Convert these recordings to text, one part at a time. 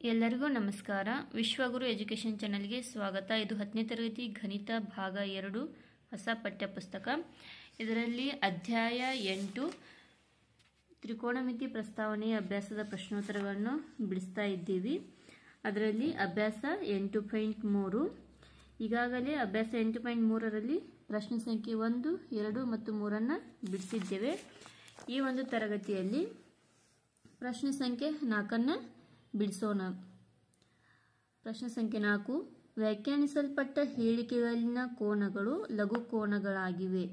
ಎಲ್ಲರಿಗೂ ನಮಸ್ಕಾರ. ವಿಶ್ವಗುರು ಎಜುಕೇಷನ್ ಚಾನೆಲ್ಗೆ ಸ್ವಾಗತ. ಇದು 10ನೇ ತರಗತಿ ಗಣಿತ ಭಾಗ 2 ಹೊಸ ಪಠ್ಯಪುಸ್ತಕ. ಇದರಲ್ಲಿ ಅಧ್ಯಾಯ 8 ತ್ರಿಕೋನಮಿತಿ ಪ್ರಸ್ತಾವನೆಯ ಅಭ್ಯಾಸದ ಪ್ರಶ್ನೋತ್ತರಗಳನ್ನು ಬಿಡಿಸ್ತಾ ಇದ್ದೀವಿ. ಅದರಲ್ಲಿ ಅಭ್ಯಾಸ 8.3. ಈಗಾಗಲೇ ಅಭ್ಯಾಸ 8.3ರಲ್ಲಿ ಪ್ರಶ್ನೆ ಸಂಖ್ಯೆ 1, 2 ಮತ್ತು 3 ಬಿಡಿಸಿದ್ದೇವೆ. ಈ ಒಂದು ತರಗತಿಯಲ್ಲಿ ಪ್ರಶ್ನೆ ಸಂಖ್ಯೆ 4 ಬಿಡಿಸೋಣ. ಪ್ರಶ್ನೆ ಸಂಖ್ಯೆ 4. ವ್ಯಾಖ್ಯಾನಿಸಲ್ಪಟ್ಟ ಹೇಳಿಕೆಗಳಲ್ಲಿನ ಕೋನಗಳು ಲಘು ಕೋನಗಳಾಗಿವೆ.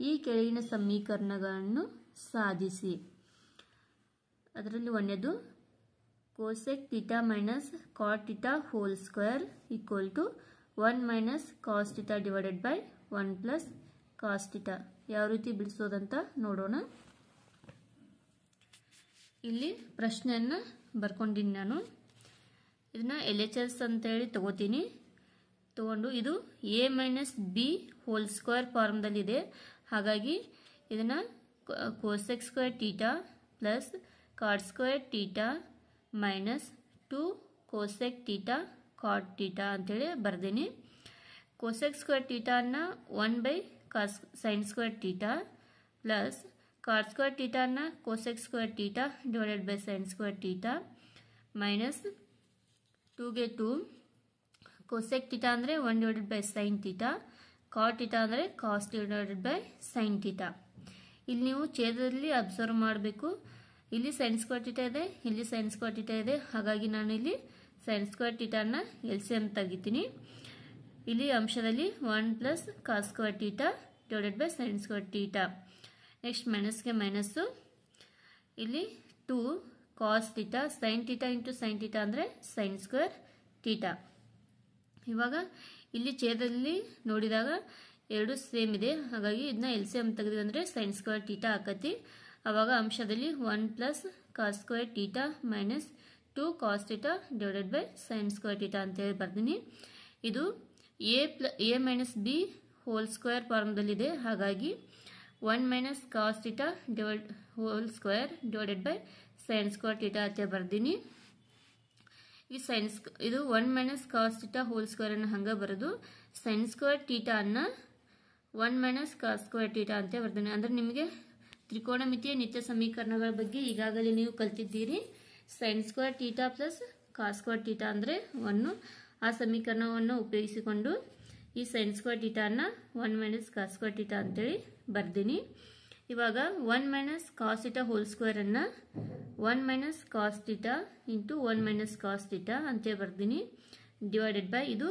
ಈ ಕೆಳಗಿನ ಸಮೀಕರಣಗಳನ್ನು ಸಾಧಿಸಿ. ಅದರಲ್ಲಿ ಒಂದನೇದು cosec theta minus cot theta whole square equal to 1 minus cos theta divided by 1 plus cos theta. ಯಾವ ರೀತಿ ಬಿಡಿಸೋದಂತ ನೋಡೋಣ. ಇಲ್ಲಿ ಪ್ರಶ್ನೆಯನ್ನು ಬರ್ಕೊಂಡಿನಿ ನಾನು. ಇದನ್ನ LHS ಅಂತೇಳಿ ತಗೋತೀನಿ. ತಗೊಂಡು ಇದು a minus B whole square ಫಾರ್ಮ್ದಲ್ಲಿದೆ. ಹಾಗಾಗಿ ಇದನ್ನ cosec square theta plus cot square theta minus 2 cosec theta cot theta ಅಂತೇಳಿ ಬರ್ದೀನಿ. ಕೋಸೆಕ್ ಸ್ಕ್ವೇರ್ ಟೀಟಾನ 1 by cos sine square theta plus cot square ಟೀಟಾನ cosec square theta divided by sine square theta minus 2ಗೆ 2 cosec theta ಅಂದರೆ 1 divided by sine theta, cot theta ಅಂದರೆ cos divided by sine theta. ಇಲ್ಲಿ ನೀವು ಛೇದದಲ್ಲಿ observe ಮಾಡಬೇಕು. ಇಲ್ಲಿ sign square theta ಇದೆ, ಇಲ್ಲಿ ಸೈನ್ ಸ್ಕ್ವೇರ್ ಟೀಟಾ ಇದೆ. ಹಾಗಾಗಿ ನಾನು ಇಲ್ಲಿ ಸೈನ್ ಸ್ಕ್ವೇರ್ ಟೀಟಾನ LCM ತೆಗಿತೀನಿ. ಇಲ್ಲಿ ಅಂಶದಲ್ಲಿ 1 plus cos square theta divided by sine square theta. Next ಮೈನಸ್ಗೆ ಮೈನಸ್ಸು. ಇಲ್ಲಿ 2 cos theta sine theta into sine theta ಅಂದರೆ ಸೈನ್ ಸ್ಕ್ವೇರ್ ಟೀಟಾ. ಇವಾಗ ಇಲ್ಲಿ ಛೇದದಲ್ಲಿ ನೋಡಿದಾಗ ಎರಡು ಸೇಮ್ ಇದೆ. ಹಾಗಾಗಿ ಇದನ್ನ LCM ತೆಗೆದ್ವಿ ಅಂದರೆ ಸೈನ್ ಸ್ಕ್ವೇರ್ ಟೀಟಾ ಆಕತಿ. ಆವಾಗ ಅಂಶದಲ್ಲಿ 1 plus cos square theta minus 2 cos theta divided by sine square theta ಅಂತೇಳಿ ಬರ್ತೀನಿ. ಇದು a minus B whole square ಫಾರ್ಮ್ದಲ್ಲಿದೆ. ಹಾಗಾಗಿ 1 minus cos theta whole square divided by sine square theta ಅಂತ ಬರ್ದೀನಿ. ಈ ಇದು 1 minus cos theta whole square ಅನ್ನು ಹಂಗ ಬರೋದು. ಸೈನ್ ಸ್ಕ್ವೇರ್ ಟೀಟಾ ಅನ್ನ 1 ಮೈನಸ್ ಕಾಸ್ ಸ್ಕ್ವೇರ್ ಟೀಟಾ ಅಂತ ಬರ್ದೀನಿ. ಅಂದ್ರೆ ನಿಮಗೆ ತ್ರಿಕೋನಮಿತಿಯ ನಿತ್ಯ ಸಮೀಕರಣಗಳ ಬಗ್ಗೆ ಈಗಾಗಲೇ ನೀವು ಕಲ್ತಿದ್ದೀರಿ. Sine square theta plus cos square theta ಅಂದ್ರೆ 1. ಆ ಸಮೀಕರಣವನ್ನು ಉಪಯೋಗಿಸಿಕೊಂಡು ಈ ಸೈನ್ ಸ್ಕ್ವೇರ್ ಟೀಟಾನ 1 ಮೈನಸ್ ಕಾಸ್ ಸ್ಕ್ವೇರ್ ಟೀಟಾ ಅಂತೇಳಿ ಬರ್ದೀನಿ. ಇವಾಗ 1 minus cos theta whole square ಅನ್ನ 1 minus cos theta into 1 minus cos theta ಅಂತ ಬರ್ದೀನಿ. ಡಿವೈಡೆಡ್ ಬೈ ಇದು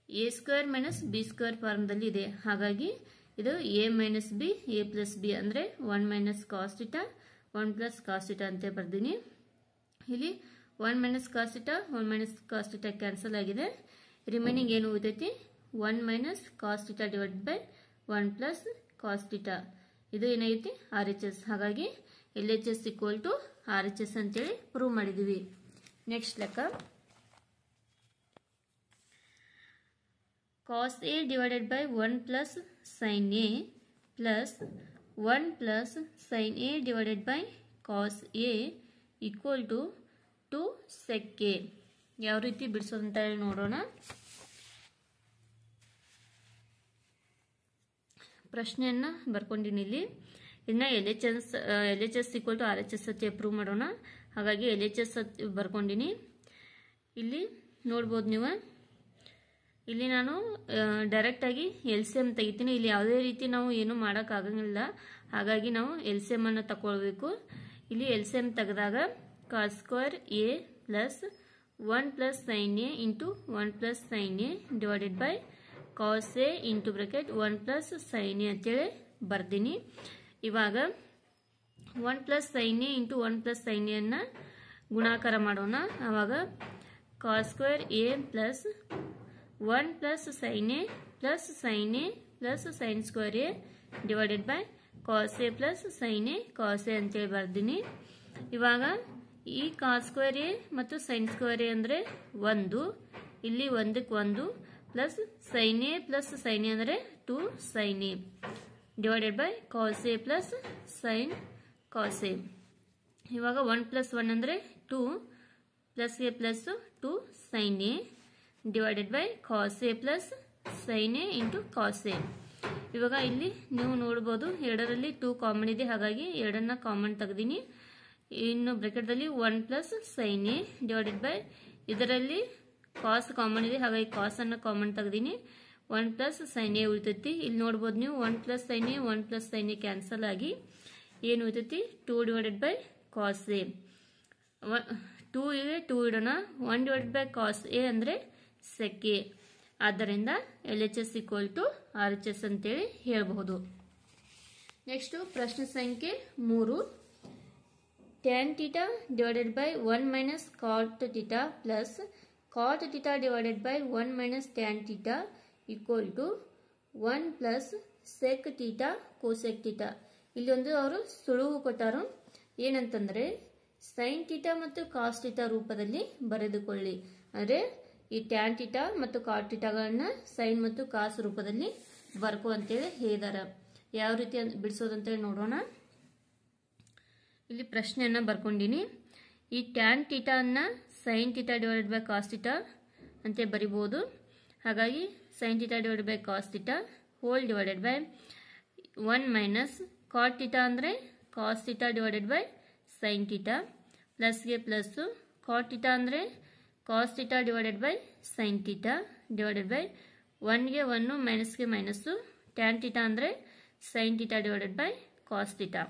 A square minus B square ಫಾರ್ಮ್ದಲ್ಲಿ ಇದೆ. ಹಾಗಾಗಿ ಇದು A minus B A plus B ಅಂದರೆ 1 minus cos theta 1 plus cos theta ಅಂತ ಬರ್ದೀನಿ. ಇಲ್ಲಿ 1 minus cos theta 1 minus cos theta cancel ಆಗಿದೆ. ರಿಮೈನಿಂಗ್ ಏನು ಉಳಿತೈತಿ 1 minus cos theta divided by 1 plus cos theta. ಇದು ಏನಾಗೈತಿ RHS. ಹಾಗಾಗಿ LHS ಈಕ್ವಲ್ ಟು RHS ಅಂತೇಳಿ ಪ್ರೂವ್ ಮಾಡಿದೀವಿ. ನೆಕ್ಸ್ಟ್ ಲೆಕ್ಕ cos A divided by 1 plus sine A plus 1 plus sine A divided by cos A equal to 2 sec A. ಯಾವ ರೀತಿ ಬಿಡಿಸೋದಂತ ಹೇಳಿ ನೋಡೋಣ. ಪ್ರಶ್ನೆಯನ್ನ ಬರ್ಕೊಂಡಿನಿ. ಇಲ್ಲಿ ಇದನ್ನ LHS ಈಕ್ವಲ್ ಟು RHS ಅಂತ ಪ್ರೂವ್ ಮಾಡೋಣ. ಹಾಗಾಗಿ LHS ಬರ್ಕೊಂಡಿನಿ. ಇಲ್ಲಿ ನೋಡ್ಬೋದು ನೀವು. ಇಲ್ಲಿ ನಾನು ಡೈರೆಕ್ಟ್ ಆಗಿ LCM ತೆಗಿತೀನಿ. ಇಲ್ಲಿ ಯಾವುದೇ ರೀತಿ ನಾವು ಏನು ಮಾಡೋಕ್ಕಾಗಂಗಿಲ್ಲ. ಹಾಗಾಗಿ ನಾವು LCM ಅನ್ನು ತಗೊಳ್ಬೇಕು. ಇಲ್ಲಿ LCM ತೆಗೆದಾಗ cos square A plus 1 plus sine A into 1 plus sine A divided by cos A into bracket 1 plus sine A ಅಂತೇಳಿ ಬರ್ದೀನಿ. ಇವಾಗ 1 plus sine A into 1 plus sine A ಅನ್ನ ಗುಣಾಕಾರ ಮಾಡೋಣ. ಆವಾಗ cos square A plus 1 plus sine A plus sine A plus sine square A divided by cos A plus sine A cos A ಅಂತೇಳಿ ಬರ್ದೀನಿ. ಇವಾಗ ಈ ಕಾಸ್ ಸ್ಕ್ವೇರ್ ಎ ಮತ್ತು sine square A ಅಂದ್ರೆ 1, ಇಲ್ಲಿ 1ಕ್ಕೆ 1 plus sine A plus sine A ಅಂದರೆ 2 sine A divided by cos A plus sine cos A. ಇವಾಗ 1 ಪ್ಲಸ್ 1 ಅಂದರೆ 2 plus A plus 2 sine A divided by cos A plus sine A into cos A. ಇವಾಗ ಇಲ್ಲಿ ನೀವು ನೋಡ್ಬೋದು ಎರಡರಲ್ಲಿ 2 common ಇದೆ, ಹಾಗಾಗಿ ಎರಡನ್ನ ಕಾಮನ್ ತೆಗೆದೀನಿ. ಇನ್ನು ಬ್ರಾಕೆಟ್ದಲ್ಲಿ 1 plus sine A divided by ಇದರಲ್ಲಿ ಕಾಸ್ ಕಾಮನ್ ಇದೆ, ಹಾಗಾಗಿ ಕಾಸ್ ಅನ್ನ ಕಾಮನ್ ತೆಗೆದೀನಿ. 1 ಪ್ಲಸ್ ಸೈನ್ ಎ ಉಳಿತೈತಿ. ಇಲ್ಲಿ ನೋಡ್ಬೋದು ನೀವು 1 plus sine A 1 plus sine A cancel ಆಗಿ ಏನು ಉಳಿತೈತಿ 2 ಡಿವೈಡೆಡ್ ಬೈ ಕಾಸ್ ಎ. 2 ಗೆ 2 ಇಡೋಣ. 1 ಡಿವೈಡೆಡ್ ಬೈ ಕಾಸ್ ಎ ಅಂದರೆ ಸೆಕ್ ಎ. ಆದ್ದರಿಂದ LHS ಈಕ್ವಲ್ ಟು RHS ಅಂತೇಳಿ ಹೇಳಬಹುದು. ನೆಕ್ಸ್ಟ್ ಪ್ರಶ್ನೆ ಸಂಖ್ಯೆ 3. tan theta divided by 1 minus cot theta plus cot theta divided by 1 minus tan theta equal to 1 plus sec theta cosec theta. ಇಲ್ಲಿ ಒಂದು ಅವರು ಸುಳುವು ಕೊಟ್ಟರು. ಏನಂತಂದ್ರೆ sin theta ಮತ್ತು cos theta ರೂಪದಲ್ಲಿ ಬರೆದುಕೊಳ್ಳಿ. ಅಂದರೆ ಈ tan theta ಮತ್ತು cot thetaಗಳನ್ನ sin ಮತ್ತು cos ರೂಪದಲ್ಲಿ ಬರ್ಕೋ ಅಂತೇಳಿ ಹೇಳಿದಾರ. ಯಾವ ರೀತಿ ಬಿಡಿಸೋದಂತೇಳಿ ನೋಡೋಣ. ಇಲ್ಲಿ ಪ್ರಶ್ನೆಯನ್ನ ಬರ್ಕೊಂಡಿನಿ. ಈ tan theta ಅನ್ನ sin theta divided by cos theta ಅಂತ ಬರಿಬಹುದು. ಹಾಗಾಗಿ sin theta divided by cos theta hole divided by 1 minus cot theta ಅಂದ್ರೆ cos theta divided by sin theta plus ಗೆ ಪ್ಲಸ್ cot theta ಅಂದ್ರೆ cos theta divided by sin theta divided by 1 ಗೆ 1 minus ಗೆ minus tan theta ಅಂದ್ರೆ sin theta divided by cos theta.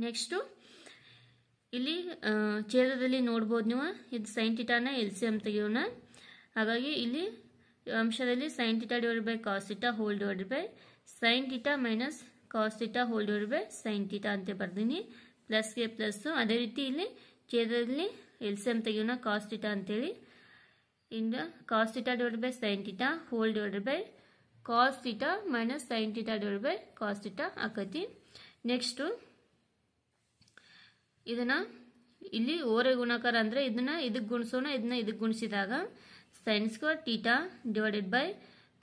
Next ಇಲ್ಲಿ ಛೇದದಲ್ಲಿ ನೋಡ್ಬೋದು ನೀವು ಇದು sin theta ನ LCM ತೆಗೆಯೋಣ. ಹಾಗಾಗಿ ಇಲ್ಲಿ ಅಂಶದಲ್ಲಿ sin theta divided by cos theta hole divided by sin theta minus cos theta hole divided by sin theta ಅಂತ ಬರ್ದೀನಿ. ಪ್ಲಸ್ ಗೆ ಪ್ಲಸ್. ಅದೇ ರೀತಿ ಇಲ್ಲಿ ಛೇದದಲ್ಲಿ LCM ತೆಗೆಯೋಣ cos theta ಅಂತೇಳಿ. ಇಂದ cos theta divided by sin theta hole divided by cos theta minus sin theta divided by cos theta ಆಕತಿ. Next ಇದನ್ನ ಇಲ್ಲಿ ಓರೆ ಗುಣಾಕಾರ ಅಂದ್ರೆ ಇದನ್ನ ಇದಕ್ಕೆ ಗುಣಿಸೋಣ. ಇದನ್ನ ಇದಕ್ಕೆ ಗುಣಿಸಿದಾಗ sin square theta divided by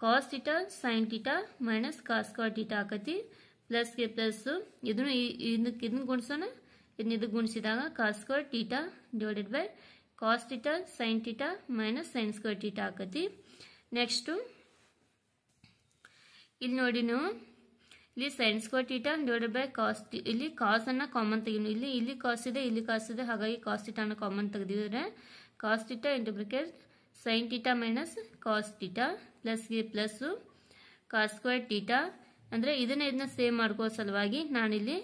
cos theta sin theta minus cos square theta ಆಕತಿ. ಪ್ಲಸ್ ಗೆ ಪ್ಲಸ್ ಇದನ್ನ ಗುಣಿಸೋಣ. ಇದನ್ನ ಇದಕ್ಕೆ ಗುಣಿಸಿದಾಗ cos square theta divided by cos theta sin theta minus sin square theta ಆಕತಿ. ನೆಕ್ಸ್ಟ್ ಇಲ್ಲಿ ನೋಡಿ ನೀವು ಇಲ್ಲಿ sin square theta divided by cos, ಇಲ್ಲಿ cos ಅನ್ನ ಕಾಮನ್ ತೆಗೆಯೋಣ. ಇಲ್ಲಿ cos ಇದೆ, ಇಲ್ಲಿ cos ಇದೆ, ಹಾಗಾಗಿ cos theta ಅನ್ನ ಕಾಮನ್ ತೆಗೆದಿದ್ರೆ cos theta into bracket sin theta minus cos theta plus ಗೆ ಪ್ಲಸ್ cos ಸ್ಕ್ವೇರ್ ಥೀಟಾ ಅಂದ್ರೆ ಇದನ್ನ ಸೇವ್ ಮಾಡ್ಕೋ ಸಲುವಾಗಿ ನಾನಿಲ್ಲಿ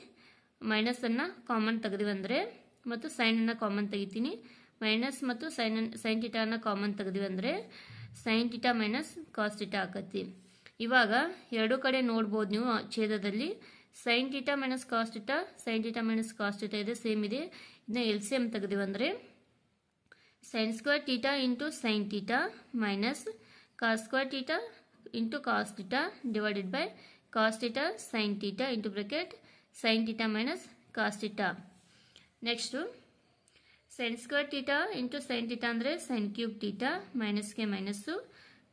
ಮೈನಸ್ ಅನ್ನ ಕಾಮನ್ ತೆಗೆದಿವಂದ್ರೆ ಮತ್ತು sin ಅನ್ನ ಕಾಮನ್ ತೆಗಿತೀನಿ. ಮೈನಸ್ ಮತ್ತು sin theta ಅನ್ನ ಕಾಮನ್ ತೆಗೆದಿವಂದ್ರೆ sin theta minus cos theta ಆಕತಿ. ಇವಾಗ ಎರಡು ಕಡೆ ನೋಡ್ಬೋದು ನೀವು ಛೇದದಲ್ಲಿ sin theta minus cos theta sin theta minus cos theta ಇದೆ, ಸೇಮ್ ಇದೆ. ಇದನ್ನ LCM ತೆಗೆದಿವಂದ್ರೆ sin square theta into sin theta minus cos square theta into cos theta divided by cos theta sin theta into bracket sin theta minus cos theta. Next sin square theta into sin theta ಅಂದ್ರೆ sin cube theta minus ಗೆ minus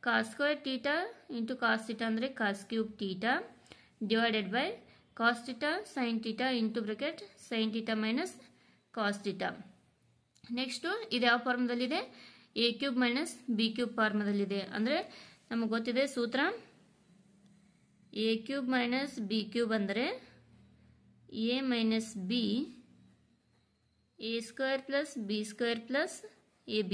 cos square theta into cos theta ಅಂದ್ರೆ cos cube theta divided by cos theta sin theta into bracket sin theta minus cos theta. Next ಇದು ಯಾವ ಫಾರ್ಮದಲ್ಲಿದೆ? a cube minus b cube ಫಾರ್ಮದಲ್ಲಿದೆ. ಅಂದ್ರೆ ನಮಗೆ ಗೊತ್ತಿದೆ ಸೂತ್ರ a cube minus b cube ಅಂದ್ರೆ a minus b a square plus b square plus ab.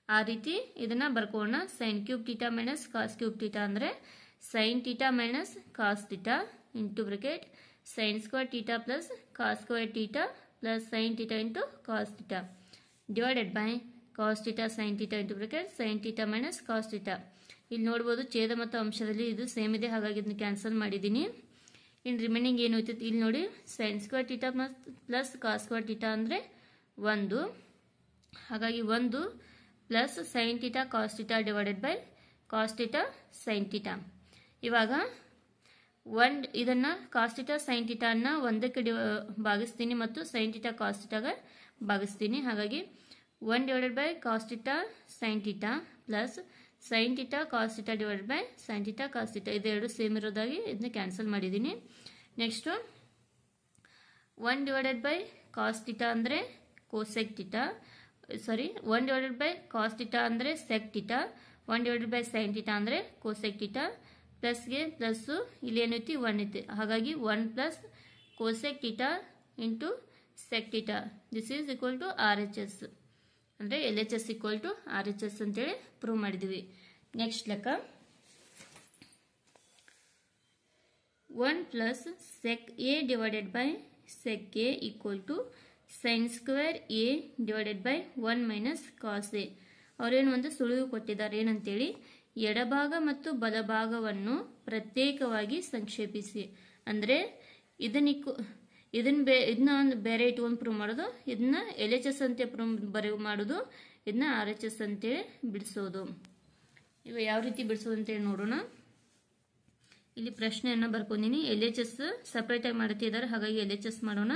ಆ ರೀತಿ ಇದನ್ನ ಬರ್ಕೋಣ. sin cube theta minus cos cube theta ಅಂದ್ರೆ sin theta minus cos theta into bracket sin square theta plus cos square theta plus sin theta into cos theta divided by cos theta sin theta into bracket sin theta minus cos theta. ಇಲ್ಲಿ ನೋಡ್ಬೋದು ಛೇದ ಮತ್ತು ಅಂಶದಲ್ಲಿ ಇದು same ಇದೆ, ಹಾಗಾಗಿ ಇದನ್ನ cancel ಮಾಡಿದ್ದೀನಿ. ಇನ್ನು ರಿಮೈನಿಂಗ್ ಏನು ಹೋಯ್ತೈತಿ ಇಲ್ಲಿ ನೋಡಿ sin square theta plus cos square theta ಅಂದ್ರೆ 1, ಹಾಗಾಗಿ 1 plus sin theta cos theta divided by cos theta sin theta. ಇವಾಗ ಇದನ್ನ cos ಥೀಟಾ sin ಥೀಟಾ ಅನ್ನ 1ಕ್ಕೆ ಭಾಗಿಸ್ತೀನಿ ಮತ್ತು sin ಥೀಟಾ cos ಥೀಟಾಗೆ ಭಾಗಿಸ್ತೀನಿ. ಹಾಗಾಗಿ 1 divided by cos theta sin theta plus sin theta cos theta divided by sin theta cos theta ಇದೆರಡು ಸೇಮ್ ಇರೋದಾಗಿ ಇದನ್ನ ಕ್ಯಾನ್ಸಲ್ ಮಾಡಿದ್ದೀನಿ. Next 1 divided by cos theta ಅಂದ್ರೆ cosec theta sorry 1 divided by cos theta ಅಂದರೆ sec theta, 1 divided by sine theta ಅಂದರೆ cosec theta, ಪ್ಲಸ್ಗೆ plus ಇಲ್ಲಿ ಏನೈತಿ 1 ಐತಿ, ಹಾಗಾಗಿ 1 plus cosec theta into sec theta this is equal to R H S, ಅಂದರೆ L H S equal to R H S ಅಂತೇಳಿ prove ಮಾಡಿದ್ವಿ. Next ಲೆಕ್ಕ 1 plus sec A divided by sec A equal to sine square A divided by 1 minus cos A. ಅವರೇನು ಒಂದು ಸುಳಿವು ಕೊಟ್ಟಿದ್ದಾರೆ ಏನಂತೇಳಿ, ಎಡಭಾಗ ಮತ್ತು ಬಲಭಾಗವನ್ನು ಪ್ರತ್ಯೇಕವಾಗಿ ಸಂಕ್ಷೇಪಿಸಿ. ಅಂದರೆ ಇದನ್ನ ಒಂದು ಬೇರೆ ಇಟ್ಕೊಂಡು ಪ್ರೂವ್ ಮಾಡೋದು, ಇದನ್ನ ಎಲ್ ಎಚ್ ಎಸ್ ಅಂತ ಮಾಡೋದು, ಇದನ್ನ ಆರ್ ಎಚ್ ಎಸ್ ಅಂತೇಳಿ ಬಿಡಿಸೋದು. ಇವು ಯಾವ ರೀತಿ ಬಿಡಿಸೋದು ಅಂತೇಳಿ ನೋಡೋಣ. ಇಲ್ಲಿ ಪ್ರಶ್ನೆಯನ್ನು ಬರ್ಕೊಂಡಿನಿ. ಎಲ್ ಎಚ್ ಎಸ್ ಸಪ್ರೇಟಾಗಿ ಮಾಡ್ತಿದ್ದಾರೆ, ಹಾಗಾಗಿ ಎಲ್ ಎಚ್ ಎಸ್ ಮಾಡೋಣ.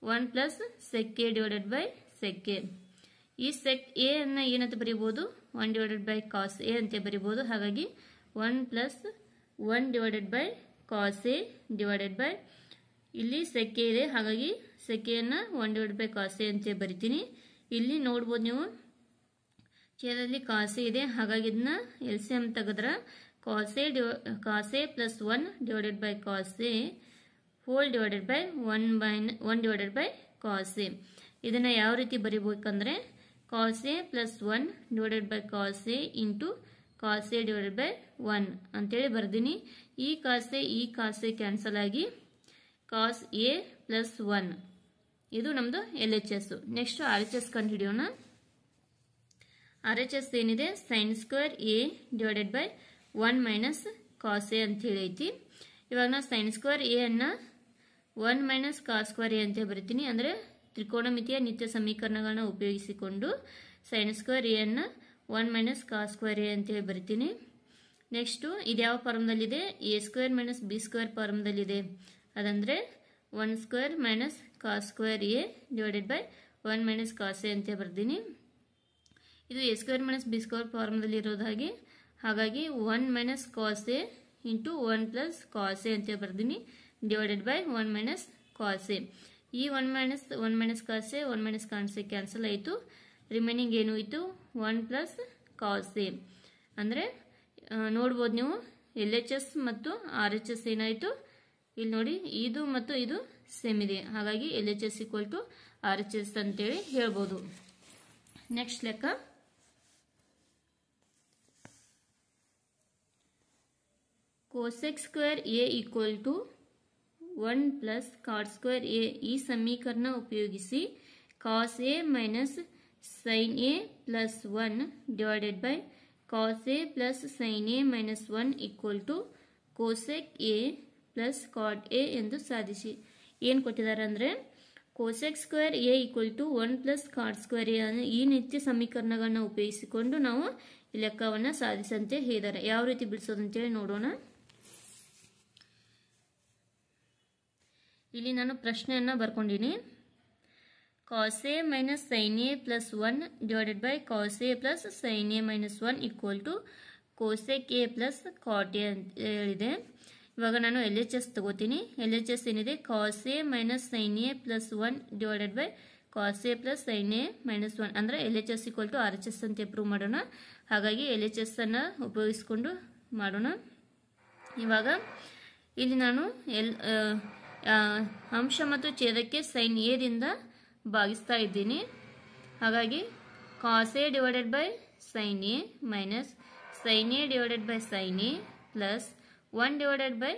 1 plus sec A divided by sec A. ಈ ಸೆಕ್ ಎ ಅನ್ನ ಏನಂತ ಬರೀಬಹುದು, 1 ಡಿವೈಡೆಡ್ ಬೈ ಕಾಸ್ ಎ ಅಂತ ಬರೀಬಹುದು. ಹಾಗಾಗಿ 1 plus 1 divided by cos A divided by, ಇಲ್ಲಿ ಸೆಕ್ ಎ ಇದೆ, ಹಾಗಾಗಿ ಸೆಕ್ ಎ ಅನ್ನ 1 ಡಿವೈಡೆಡ್ ಬೈ ಕಾಸ್ ಎ ಅಂತ ಬರಿತೀನಿ. ಇಲ್ಲಿ ನೋಡ್ಬೋದು ನೀವು ಛೇದದಲ್ಲಿ ಕಾಸ್ ಎ ಇದೆ, ಹಾಗಾಗಿ ಇದನ್ನ ಎಲ್ ಸಿ ಎಂ ತೆಗೆದ್ರೆ cos A plus 1 divided by cos A whole divided by 1 divided by cos A. ಇದನ್ನ ಯಾವ ರೀತಿ ಬರೀಬೇಕಂದ್ರೆ cos A plus 1 divided by cos A into cos A divided by 1 ಅಂತೇಳಿ ಬರ್ದೀನಿ. ಈ ಕಾಸ್ ಎ ಕ್ಯಾನ್ಸಲ್ ಆಗಿ ಕಾಸ್ A plus 1 ಇದು ನಮ್ದು L H S. Next R H S ಕಂಡು ಹಿಡಿಯೋಣ. ಆರ್ ಎಚ್ ಎಸ್ ಏನಿದೆ, sine square A divided by 1 minus cos A ಅಂತ ಹೇಳಿ ಐತಿ. ಇವಾಗ ನಾ ಸೈನ್ ಸ್ಕ್ವೇರ್ ಎ ಅನ್ನ 1 ಮೈನಸ್ ಕಾಸ್ ಸ್ಕ್ವೇರ್ ಎ ಅಂತ ಬರಿತೀನಿ. ಅಂದರೆ ತ್ರಿಕೋನಮಿತಿಯ ನಿತ್ಯ ಸಮೀಕರಣಗಳನ್ನ ಉಪಯೋಗಿಸಿಕೊಂಡು ಸೈನ್ ಸ್ಕ್ವೇರ್ ಎ ಅನ್ನ 1 ಮೈನಸ್ ಕಾಸ್ ಸ್ಕ್ವೇರ್ ಎ ಅಂತೇಳಿ ಬರಿತೀನಿ. ನೆಕ್ಸ್ಟು ಇದು ಯಾವ ಫಾರ್ಮ್ದಲ್ಲಿದೆ, A square minus B square ಫಾರ್ಮ್ದಲ್ಲಿದೆ. ಅದಂದರೆ 1 square minus cos square A divided by 1 minus cos A ಅಂತ ಬರ್ತೀನಿ. ಇದು A square minus B square ಫಾರ್ಮ್ದಲ್ಲಿ ಇರೋದಾಗಿ, ಹಾಗಾಗಿ 1 minus cos A into 1 plus cos A ಅಂತ ಬರ್ತೀನಿ divided by 1 minus cos A. ಈ 1 minus cos A 1 minus cos A cancel ಆಯಿತು. ರಿಮೈನಿಂಗ್ ಏನು ಇತ್ತು, 1 ಪ್ಲಸ್ ಕಾಸ್ ಎ. ಅಂದರೆ ನೋಡ್ಬೋದು ನೀವು ಎಲ್ ಎಚ್ ಎಸ್ ಮತ್ತು ಆರ್ ಎಚ್ ಎಸ್ ಏನಾಯಿತು, ಇಲ್ಲಿ ನೋಡಿ ಇದು ಮತ್ತು ಇದು ಸೇಮ್ ಇದೆ, ಹಾಗಾಗಿ L H S equal to R H S ಅಂತೇಳಿ ಹೇಳ್ಬೋದು. ನೆಕ್ಸ್ಟ್ ಲೆಕ್ಕ cosec square A equal to 1 plus cot square A. ಈ ಸಮೀಕರಣ ಉಪಯೋಗಿಸಿ cos A minus sine A plus 1 divided by cos A plus sine A minus 1 equal to cosec A plus cot A ಎಂದು ಸಾಧಿಸಿ. ಏನು ಕೊಟ್ಟಿದ್ದಾರೆ ಅಂದರೆ cosec square A equal to 1 plus cot square A. ಈ ನಿತ್ಯ ಸಮೀಕರಣಗಳನ್ನ ಉಪಯೋಗಿಸಿಕೊಂಡು ನಾವು ಈ ಲೆಕ್ಕವನ್ನು ಸಾಧಿಸಂತೆ ಹೇಳಿದ್ದಾರೆ. ಯಾವ ರೀತಿ ಬಿಡಿಸೋದು ಅಂತೇಳಿ ನೋಡೋಣ. ಇಲ್ಲಿ ನಾನು ಪ್ರಶ್ನೆಯನ್ನು ಬರ್ಕೊಂಡಿನಿ. Cos A minus sine A plus 1 divided by cos A plus sine A minus 1 equal to cosec A plus cot A ಅಂತ ಹೇಳಿದೆ. ಇವಾಗ ನಾನು ಎಲ್ ಎಚ್ ಎಸ್ ತಗೋತೀನಿ. ಎಲ್ ಎಚ್ ಎಸ್ ಏನಿದೆ, cos A minus sine A plus 1 divided by cos A plus sine A minus 1 ಅಂದರೆ L H S equal to R H S ಅಂತ prove ಮಾಡೋಣ. ಹಾಗಾಗಿ ಎಲ್ ಎಚ್ ಎಸ್ ಅನ್ನು ಉಪಯೋಗಿಸ್ಕೊಂಡು ಮಾಡೋಣ. ಇವಾಗ ಇಲ್ಲಿ ನಾನು ಅಂಶ ಮತ್ತು ಛೇದಕ್ಕೆ ಸೈನ್ ಎದಿಂದ ಭಾಗಿಸ್ತಾ ಇದ್ದೀನಿ. ಹಾಗಾಗಿ cos A divided by sine A minus sine A divided by sine A plus 1 divided by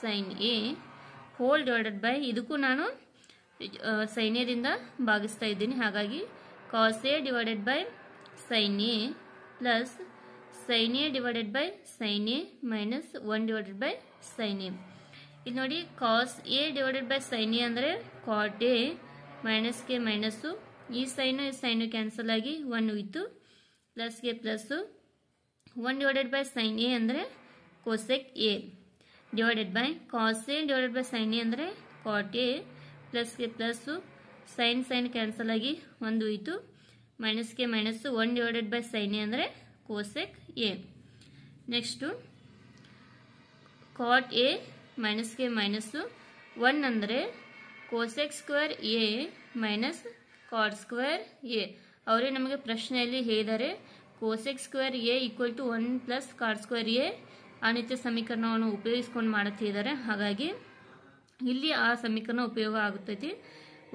sine A whole divided by, ಇದಕ್ಕೂ ನಾನು ಸೈನ್ ಎದಿಂದ ಭಾಗಿಸ್ತಾ ಇದ್ದೀನಿ. ಹಾಗಾಗಿ cos A divided by sine A plus sine A divided by sine A minus 1 divided by sine A. ಇಲ್ಲಿ ನೋಡಿ cos A divided by sine A ಅಂದರೆ cot A ಮೈನಸ್ಗೆ ಮೈನಸ್ಸು, ಈ ಸೈನು ಕ್ಯಾನ್ಸಲ್ ಆಗಿ 1 ಇತ್ತು, ಪ್ಲಸ್ಗೆ plus 1 divided by sine A ಅಂದರೆ cosec A divided by cos A divided by sine A ಅಂದರೆ ಕಾಟ್ ಎ, ಪ್ಲಸ್ಗೆ ಪ್ಲಸ್ಸು ಸೈನ್ ಕ್ಯಾನ್ಸಲ್ ಆಗಿ 1 ಇತ್ತು, ಮೈನಸ್ಗೆ minus 1 divided by sine A ಅಂದರೆ cosec A. Next cot A ಮೈನಸ್ಗೆ ಮೈನಸ್ಸು 1 ಅಂದರೆ cosec square A minus cot square A. ಅವರೇ ನಮಗೆ ಪ್ರಶ್ನೆಯಲ್ಲಿ ಹೇಳಿದರೆ cosec square A equal to 1 plus cot square A ಅನಿತ್ಯ ಸಮೀಕರಣವನ್ನು ಉಪಯೋಗಿಸ್ಕೊಂಡು ಮಾಡುತ್ತಿದ್ದಾರೆ. ಹಾಗಾಗಿ ಇಲ್ಲಿ ಆ ಸಮೀಕರಣ ಉಪಯೋಗ ಆಗುತ್ತೈತಿ.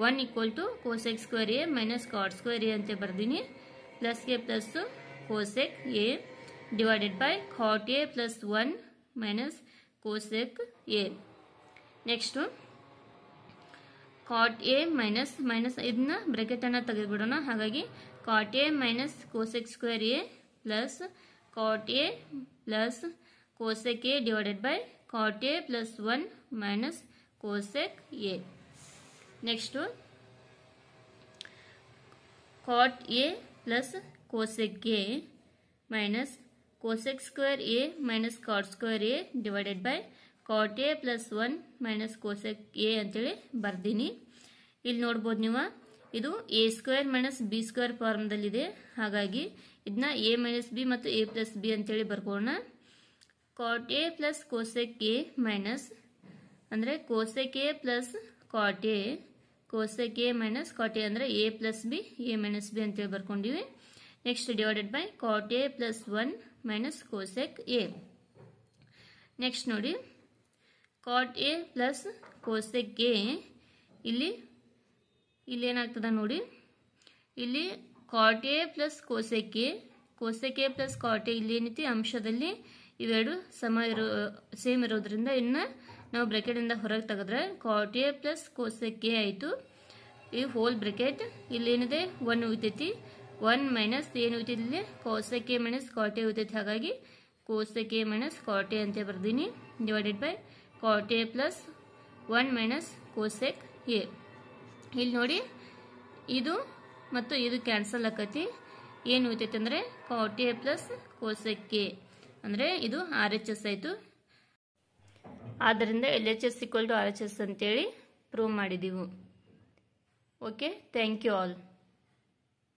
1 equal to cosec square A minus cot square A ಅಂತ ಬರ್ದೀನಿ. ಪ್ಲಸ್ಗೆ plus cosec A divided by cot A plus 1 minus cosec A. Next cot A minus minus ಇದನ್ನ ಬ್ರಾಕೆಟನ್ನು ತೆಗೆದುಬಿಡೋಣ. ಹಾಗಾಗಿ cot A minus cosec square A plus cot A plus cosec A divided by cot A plus 1 minus cosec A. Next cot A plus cosec A minus cosec square A minus cot square A divided by cot A plus 1 minus cosec A ಅಂತೇಳಿ ಬರ್ದೀನಿ. ಇಲ್ಲಿ ನೋಡ್ಬೋದು ನೀವು ಇದು A square minus B square ಫಾರ್ಮ್ದಲ್ಲಿದೆ. ಹಾಗಾಗಿ ಇದನ್ನ A minus B ಮತ್ತು ಎ ಪ್ಲಸ್ ಬಿ ಅಂತೇಳಿ ಬರ್ಕೋಣ. Cot A plus cosec A minus ಅಂದರೆ cosec A plus cot A, cosec A minus cot A ಅಂದರೆ A plus B A minus B ಅಂತೇಳಿ ಬರ್ಕೊಂಡಿವಿ. Next divided by cot A plus 1 minus cosec A. Next ನೋಡಿ cot A plus cosec A ಇಲ್ಲಿ ಏನಾಗ್ತದ ನೋಡಿ, ಇಲ್ಲಿ cot A plus cosec A plus cot A ಇಲ್ಲಿ ಏನೈತಿ ಅಂಶದಲ್ಲಿ ಇವೆರಡು ಸೇಮ್ ಇರೋದ್ರಿಂದ ಇನ್ನು ನಾವು ಬ್ರಾಕೆಟಿಂದ ಹೊರಗೆ ತೆಗೆದ್ರೆ cot A plus cosec A ಆಯಿತು. ಈ ಹೋಲ್ ಬ್ರಾಕೆಟ್ ಇಲ್ಲಿ ಏನಿದೆ 1 ಉಳಿತೈತಿ. 1 ಮೈನಸ್ ಏನು ಉಳಿತೈತಿ ಇಲ್ಲಿ cosec A minus cot A ಉಳಿತೈತಿ. ಹಾಗಾಗಿ cosec A minus cot A ಅಂತ ಬರ್ದೀನಿ divided by cot A plus 1 minus cosec A. ಇಲ್ಲಿ ನೋಡಿ ಇದು ಮತ್ತು ಇದು ಕ್ಯಾನ್ಸಲ್ ಆಕತಿ. ಏನು ಉಳಿತೈತಿ ಅಂದರೆ cot A plus cosec A ಅಂದರೆ ಇದು RHS ಆಯಿತು. ಆದ್ದರಿಂದ LHS ಈಕ್ವಲ್ ಟು RHS ಅಂತೇಳಿ ಪ್ರೂವ್ ಮಾಡಿದೆವು. Okay, thank you all.